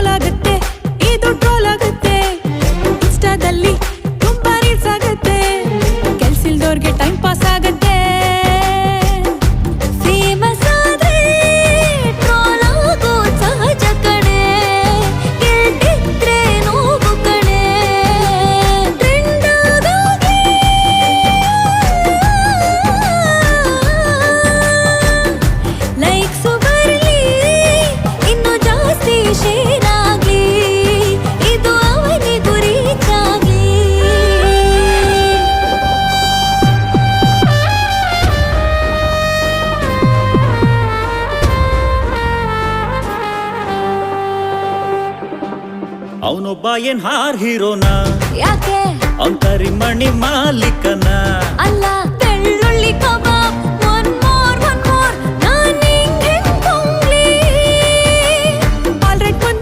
Troll ಆಗುತ್ತೆ, ಇದು troll ಆಗುತ್ತೆ. ಇನ್ಸ್ಟಾದಲ್ಲಿ ತುಂಬಾ ರೀಲ್ಸ್ ಆಗುತ್ತೆ, ಕೆಲ್ಸಿಲ್ದೋರ್ಗೆ ಟೈಮ್ ಪಾಸ್ ಆಗತ್ತೆ. ಫೇಮಸ್ ಆದ್ರೆ ಟ್ರೋಲ್ ಆಗೋ ಸಹಜ ಕಣೆ, ಗೆಲ್ದಿದ್ರೆ ನೋವು ಕಣೆ. ಟ್ರೆಂಡ್ ಆಗೋಗಿ ಲೈಕ್ಸು ಬರ್ಲಿ, ಇನ್ನು ಜಾಸ್ತಿ ಶೇರ್ ಆಗ್ಲಿ, ಇದು ಅವನಿಗೂ ರೀಚ್ ಆಗ್ಲಿ. ಅವನೊಬ್ಬ ಏನ್ ಹಾರ್ ಹೀರೋನ, ಯಾಕೆ ಅವ್ನ್ ಕರಿಮಣಿ ಮಾಲೀಕನ. ಅಲ್ಲ, ಬೆಳ್ಳುಳ್ಳಿ ಕಬಾಬ್